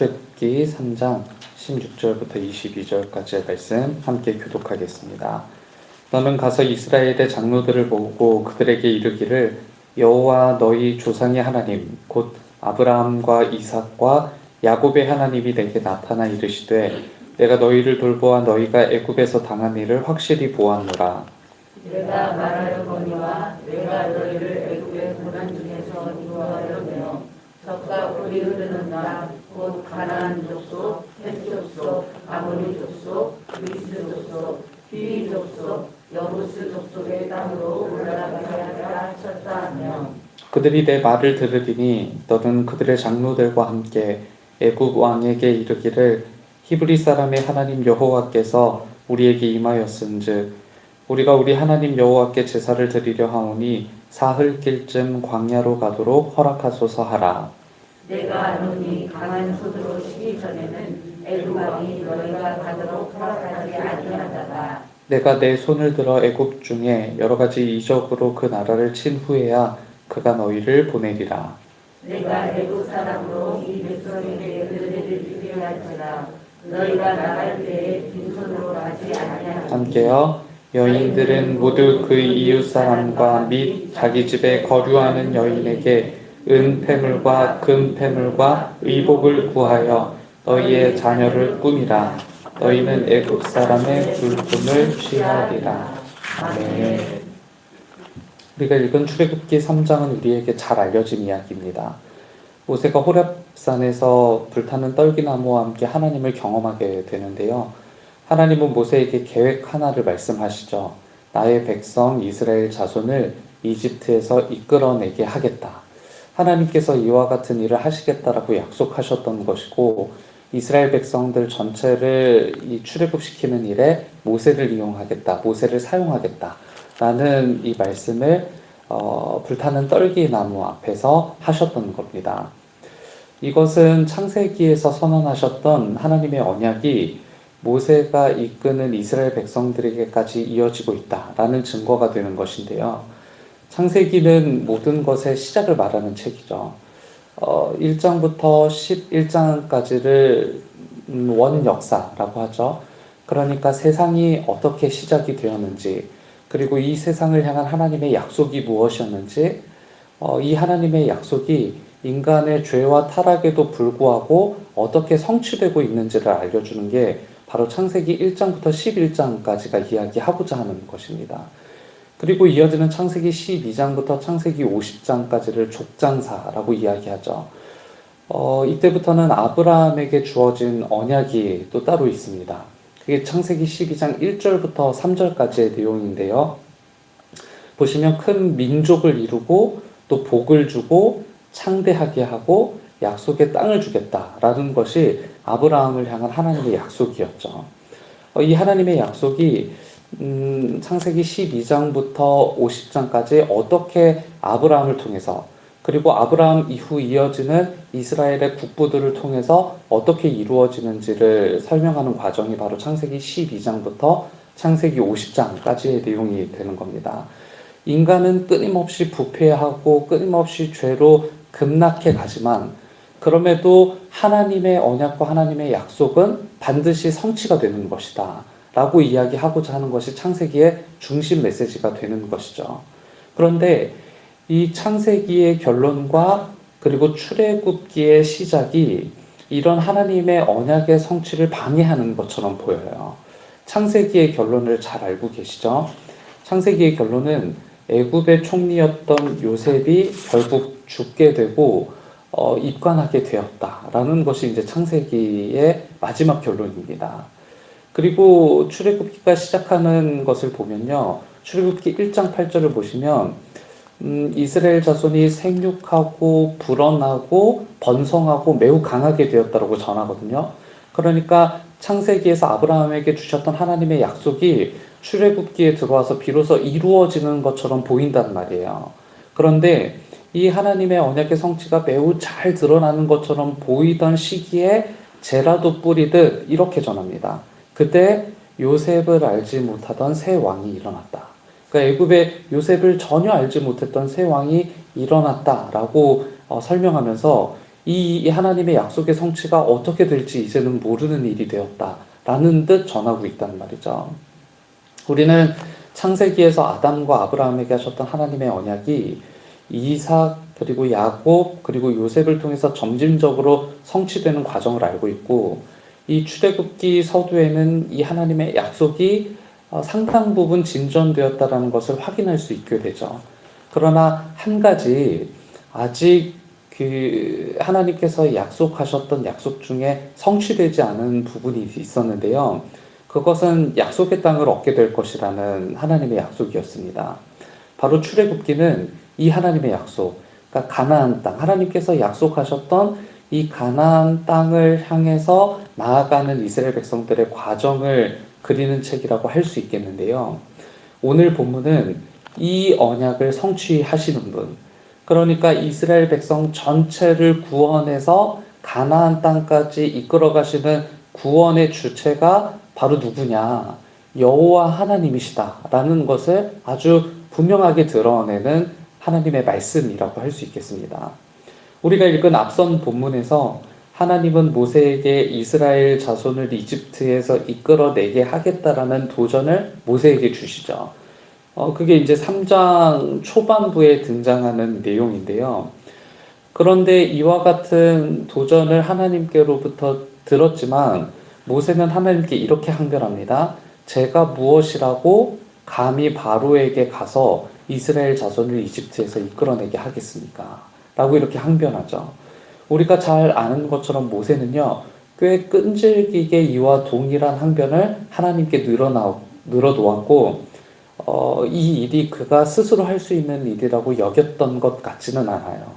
출애굽기 3장 16절부터 22절까지의 말씀 함께 교독하겠습니다. 너는 가서 이스라엘의 장로들을 모으고 그들에게 이르기를 여호와 너희 조상의 하나님 곧 아브라함과 이삭과 야곱의 하나님이 내게 나타나 이르시되 내가 너희를 돌보아 너희가 애굽에서 당한 일을 확실히 보았노라. 내가 말하려거니와 내가 너희를 애굽의 고난 중에서 인도하려며 젖과 꿀이 흐르는 땅곧 가나안 족속, 헷 족속, 아모리 족속, 그리스 족속, 히위 족속, 여부스 족속의 땅으로 올라가게 하라 하셨다 하며 그들이 내 말을 들으리니 너는 그들의 장로들과 함께 애굽 왕에게 이르기를 히브리 사람의 하나님 여호와께서 우리에게 임하였은즉 우리가 우리 하나님 여호와께 제사를 드리려 하오니 사흘길쯤 광야로 가도록 허락하소서 하라. 내가 아노니 강한 손으로 치기 전에는 애굽 왕이 너희가 가도록 허락하지 아니하다가 내가 내 손을 들어 애굽 중에 여러 가지 이적으로 그 나라를 친 후에야 그가 너희를 보내리라. 내가 애굽 사람으로 이 백성에게 은혜를 주게 할지라 너희가 나갈 때에 빈손으로 가지 아니하리니 함께요. 여인들은 모두 그 이웃 사람과 및 자기 집에 거류하는 여인에게 은폐물과 금폐물과 의복을 구하여 너희의 자녀를 꾸미라. 너희는 애굽 사람의 굴품을 취하리라. 아멘. 우리가 읽은 출애굽기 3장은 우리에게 잘 알려진 이야기입니다. 모세가 호렙산에서 불타는 떨기나무와 함께 하나님을 경험하게 되는데요. 하나님은 모세에게 계획 하나를 말씀하시죠. 나의 백성 이스라엘 자손을 이집트에서 이끌어내게 하겠다. 하나님께서 이와 같은 일을 하시겠다라고 약속하셨던 것이고 이스라엘 백성들 전체를 출애굽시키는 일에 모세를 이용하겠다. 모세를 사용하겠다. 라는 이 말씀을 불타는 떨기나무 앞에서 하셨던 겁니다. 이것은 창세기에서 선언하셨던 하나님의 언약이 모세가 이끄는 이스라엘 백성들에게까지 이어지고 있다라는 증거가 되는 것인데요. 창세기는 모든 것의 시작을 말하는 책이죠. 1장부터 11장까지를 원역사라고 하죠. 그러니까 세상이 어떻게 시작이 되었는지, 그리고 이 세상을 향한 하나님의 약속이 무엇이었는지, 이 하나님의 약속이 인간의 죄와 타락에도 불구하고 어떻게 성취되고 있는지를 알려주는 게 바로 창세기 1장부터 11장까지가 이야기하고자 하는 것입니다. 그리고 이어지는 창세기 12장부터 창세기 50장까지를 족장사라고 이야기하죠. 이때부터는 아브라함에게 주어진 언약이 또 따로 있습니다. 그게 창세기 12장 1절부터 3절까지의 내용인데요. 보시면 큰 민족을 이루고 또 복을 주고 창대하게 하고 약속의 땅을 주겠다라는 것이 아브라함을 향한 하나님의 약속이었죠. 이 하나님의 약속이 창세기 12장부터 50장까지 어떻게 아브라함을 통해서 그리고 아브라함 이후 이어지는 이스라엘의 국부들을 통해서 어떻게 이루어지는지를 설명하는 과정이 바로 창세기 12장부터 창세기 50장까지의 내용이 되는 겁니다. 인간은 끊임없이 부패하고 끊임없이 죄로 급락해 가지만 그럼에도 하나님의 언약과 하나님의 약속은 반드시 성취가 되는 것이다 라고 이야기하고자 하는 것이 창세기의 중심 메시지가 되는 것이죠. 그런데 이 창세기의 결론과 그리고 출애굽기의 시작이 이런 하나님의 언약의 성취를 방해하는 것처럼 보여요. 창세기의 결론을 잘 알고 계시죠? 창세기의 결론은 애굽의 총리였던 요셉이 결국 죽게 되고 입관하게 되었다라는 것이 이제 창세기의 마지막 결론입니다. 그리고 출애굽기가 시작하는 것을 보면요. 출애굽기 1장 8절을 보시면 이스라엘 자손이 생육하고 불어나고 번성하고 매우 강하게 되었다고 전하거든요. 그러니까 창세기에서 아브라함에게 주셨던 하나님의 약속이 출애굽기에 들어와서 비로소 이루어지는 것처럼 보인단 말이에요. 그런데 이 하나님의 언약의 성취가 매우 잘 드러나는 것처럼 보이던 시기에 재라도 뿌리듯 이렇게 전합니다. 그때 요셉을 알지 못하던 새 왕이 일어났다. 그러니까 애굽에 요셉을 전혀 알지 못했던 새 왕이 일어났다라고 설명하면서 이 하나님의 약속의 성취가 어떻게 될지 이제는 모르는 일이 되었다라는 듯 전하고 있다는 말이죠. 우리는 창세기에서 아담과 아브라함에게 하셨던 하나님의 언약이 이삭 그리고 야곱 그리고 요셉을 통해서 점진적으로 성취되는 과정을 알고 있고, 이 출애굽기 서두에는 이 하나님의 약속이 상당 부분 진전되었다라는 것을 확인할 수 있게 되죠. 그러나 한 가지 아직 하나님께서 약속하셨던 약속 중에 성취되지 않은 부분이 있었는데요. 그것은 약속의 땅을 얻게 될 것이라는 하나님의 약속이었습니다. 바로 출애굽기는 이 하나님의 약속, 그러니까 가나안 땅, 하나님께서 약속하셨던 이 가나안 땅을 향해서 나아가는 이스라엘 백성들의 과정을 그리는 책이라고 할 수 있겠는데요. 오늘 본문은 이 언약을 성취하시는 분, 그러니까 이스라엘 백성 전체를 구원해서 가나안 땅까지 이끌어 가시는 구원의 주체가 바로 누구냐? 여호와 하나님이시다라는 것을 아주 분명하게 드러내는 하나님의 말씀이라고 할 수 있겠습니다. 우리가 읽은 앞선 본문에서 하나님은 모세에게 이스라엘 자손을 이집트에서 이끌어내게 하겠다라는 도전을 모세에게 주시죠. 그게 이제 3장 초반부에 등장하는 내용인데요. 그런데 이와 같은 도전을 하나님께로부터 들었지만 모세는 하나님께 이렇게 항변합니다. 제가 무엇이라고 감히 바로에게 가서 이스라엘 자손을 이집트에서 이끌어내게 하겠습니까? 라고 이렇게 항변하죠. 우리가 잘 아는 것처럼 모세는요, 꽤 끈질기게 이와 동일한 항변을 하나님께 늘어놓았고, 이 일이 그가 스스로 할 수 있는 일이라고 여겼던 것 같지는 않아요.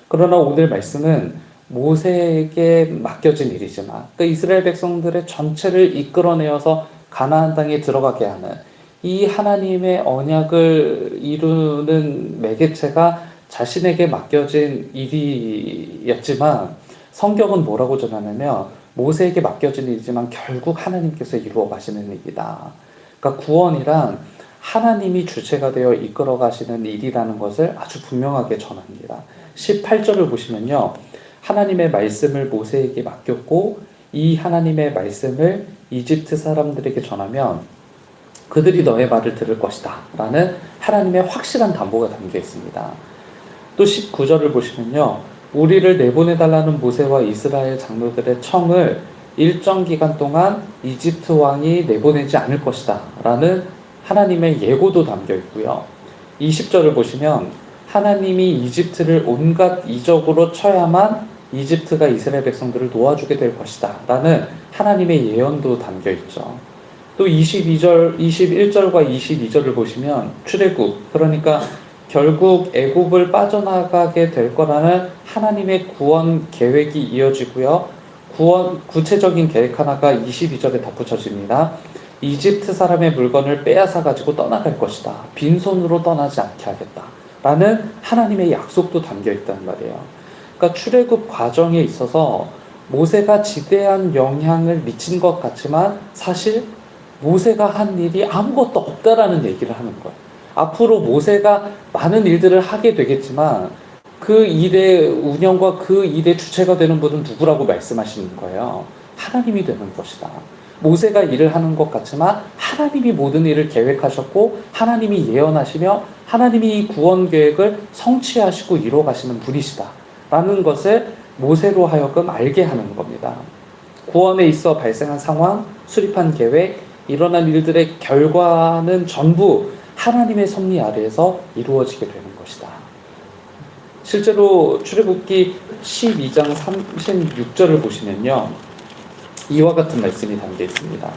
그러나 오늘 말씀은 모세에게 맡겨진 일이지만 그 이스라엘 백성들의 전체를 이끌어내어서 가나안 땅에 들어가게 하는 이 하나님의 언약을 이루는 매개체가 자신에게 맡겨진 일이었지만, 성경은 뭐라고 전하냐면 모세에게 맡겨진 일이지만 결국 하나님께서 이루어 가시는 일이다. 그러니까 구원이란 하나님이 주체가 되어 이끌어 가시는 일이라는 것을 아주 분명하게 전합니다. 18절을 보시면요, 하나님의 말씀을 모세에게 맡겼고 이 하나님의 말씀을 이집트 사람들에게 전하면 그들이 너의 말을 들을 것이다 라는 하나님의 확실한 담보가 담겨 있습니다. 또 19절을 보시면요, 우리를 내보내달라는 모세와 이스라엘 장로들의 청을 일정 기간 동안 이집트 왕이 내보내지 않을 것이다 라는 하나님의 예고도 담겨 있고요. 20절을 보시면 하나님이 이집트를 온갖 이적으로 쳐야만 이집트가 이스라엘 백성들을 놓아주게 될 것이다 라는 하나님의 예언도 담겨 있죠. 또 21절과 22절을 보시면 출애굽, 그러니까 결국 애굽을 빠져나가게 될 거라는 하나님의 구원 계획이 이어지고요. 구체적인 계획 하나가 22절에 덧붙여집니다. 이집트 사람의 물건을 빼앗아 가지고 떠나갈 것이다. 빈손으로 떠나지 않게 하겠다 라는 하나님의 약속도 담겨 있단 말이에요. 그러니까 출애굽 과정에 있어서 모세가 지대한 영향을 미친 것 같지만 사실 모세가 한 일이 아무것도 없다라는 얘기를 하는 거예요. 앞으로 모세가 많은 일들을 하게 되겠지만 그 일의 운영과 그 일의 주체가 되는 분은 누구라고 말씀하시는 거예요? 하나님이 되는 것이다. 모세가 일을 하는 것 같지만 하나님이 모든 일을 계획하셨고 하나님이 예언하시며 하나님이 이 구원 계획을 성취하시고 이루어 가시는 분이시다 라는 것을 모세로 하여금 알게 하는 겁니다. 구원에 있어 발생한 상황, 수립한 계획, 일어난 일들의 결과는 전부 하나님의 섭리 아래에서 이루어지게 되는 것이다. 실제로 출애굽기 12장 36절을 보시면요, 이와 같은 말씀이 담겨 있습니다.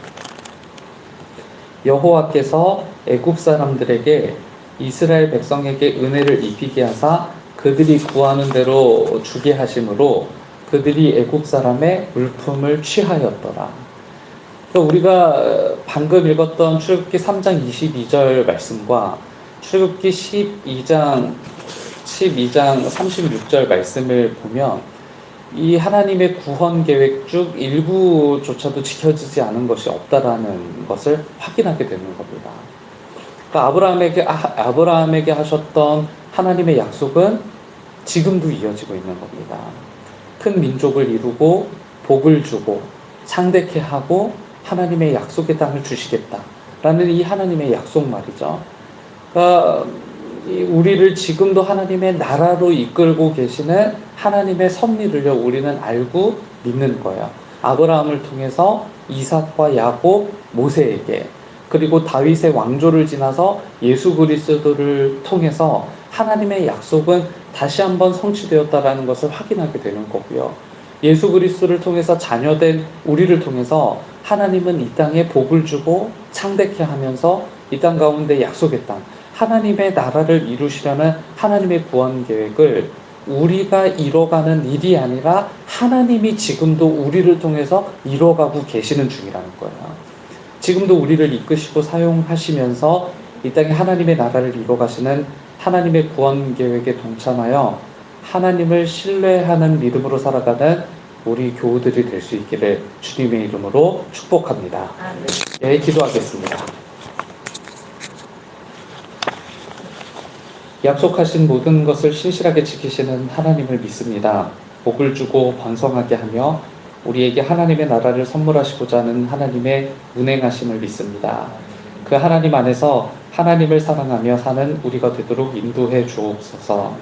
여호와께서 애굽 사람들에게 이스라엘 백성에게 은혜를 입히게 하사 그들이 구하는 대로 주게 하심으로 그들이 애굽 사람의 물품을 취하였더라. 그러니까 우리가 방금 읽었던 출애굽기 3장 22절 말씀과 출애굽기 12장 36절 말씀을 보면 이 하나님의 구원 계획 중 일부조차도 지켜지지 않은 것이 없다라는 것을 확인하게 되는 겁니다. 그러니까 아브라함에게 하셨던 하나님의 약속은 지금도 이어지고 있는 겁니다. 큰 민족을 이루고 복을 주고 창대케 하고 하나님의 약속의 땅을 주시겠다라는 이 하나님의 약속 말이죠. 그러니까 우리를 지금도 하나님의 나라로 이끌고 계시는 하나님의 섭리를요 우리는 알고 믿는 거예요. 아브라함을 통해서 이삭과 야곱, 모세에게, 그리고 다윗의 왕조를 지나서 예수 그리스도를 통해서 하나님의 약속은 다시 한번 성취되었다라는 것을 확인하게 되는 거고요. 예수 그리스도를 통해서 자녀된 우리를 통해서 하나님은 이 땅에 복을 주고 창대케 하면서 이 땅 가운데 약속의 땅, 하나님의 나라를 이루시려는 하나님의 구원 계획을 우리가 이뤄가는 일이 아니라 하나님이 지금도 우리를 통해서 이뤄가고 계시는 중이라는 거예요. 지금도 우리를 이끄시고 사용하시면서 이 땅에 하나님의 나라를 이뤄가시는 하나님의 구원 계획에 동참하여 하나님을 신뢰하는 믿음으로 살아가는 우리 교우들이 될 수 있기를 주님의 이름으로 축복합니다. 네, 기도하겠습니다. 약속하신 모든 것을 신실하게 지키시는 하나님을 믿습니다. 복을 주고 번성하게 하며 우리에게 하나님의 나라를 선물하시고자 하는 하나님의 운행하심을 믿습니다. 그 하나님 안에서 하나님을 사랑하며 사는 우리가 되도록 인도해 주옵소서.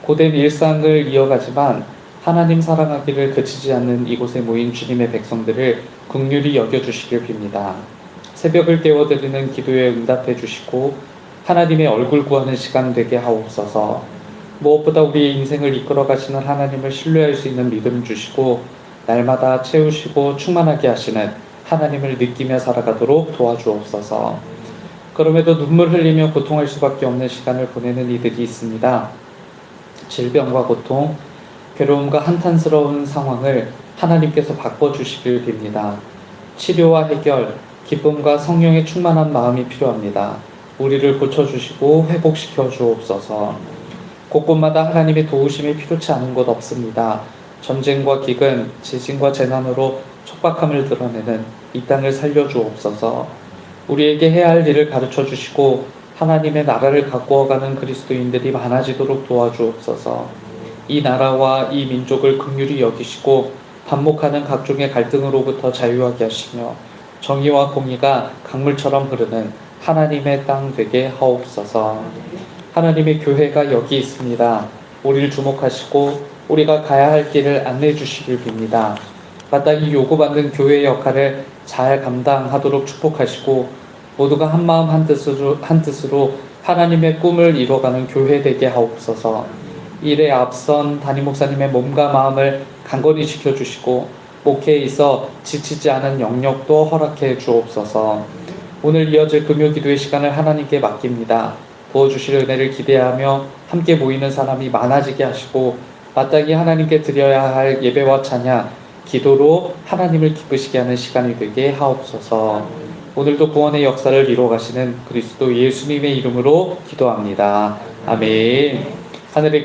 고된 일상을 이어가지만 하나님 사랑하기를 그치지 않는 이곳에 모인 주님의 백성들을 긍휼히 여겨주시길 빕니다. 새벽을 깨워드리는 기도에 응답해 주시고 하나님의 얼굴 구하는 시간 되게 하옵소서. 무엇보다 우리의 인생을 이끌어 가시는 하나님을 신뢰할 수 있는 믿음 주시고 날마다 채우시고 충만하게 하시는 하나님을 느끼며 살아가도록 도와주옵소서. 그럼에도 눈물 흘리며 고통할 수밖에 없는 시간을 보내는 이들이 있습니다. 질병과 고통, 괴로움과 한탄스러운 상황을 하나님께서 바꿔주시길 빕니다. 치료와 해결, 기쁨과 성령의 충만한 마음이 필요합니다. 우리를 고쳐주시고 회복시켜 주옵소서. 곳곳마다 하나님의 도우심이 필요치 않은 곳 없습니다. 전쟁과 기근, 지진과 재난으로 척박함을 드러내는 이 땅을 살려주옵소서. 우리에게 해야 할 일을 가르쳐 주시고 하나님의 나라를 가꾸어가는 그리스도인들이 많아지도록 도와주옵소서. 이 나라와 이 민족을 긍휼히 여기시고 반목하는 각종의 갈등으로부터 자유하게 하시며 정의와 공의가 강물처럼 흐르는 하나님의 땅 되게 하옵소서. 하나님의 교회가 여기 있습니다. 우리를 주목하시고 우리가 가야 할 길을 안내해 주시길 빕니다. 마땅히 요구받는 교회의 역할을 잘 감당하도록 축복하시고 모두가 한마음 한뜻으로 하나님의 꿈을 이뤄가는 교회 되게 하옵소서. 일에 앞선 담임 목사님의 몸과 마음을 강건히 지켜주시고 목회에 있어 지치지 않은 영역도 허락해 주옵소서. 오늘 이어질 금요기도의 시간을 하나님께 맡깁니다. 부어주실 은혜를 기대하며 함께 모이는 사람이 많아지게 하시고 마땅히 하나님께 드려야 할 예배와 찬양, 기도로 하나님을 기쁘시게 하는 시간이 되게 하옵소서. 오늘도 구원의 역사를 이루어가시는 그리스도 예수님의 이름으로 기도합니다. 아멘. 하늘에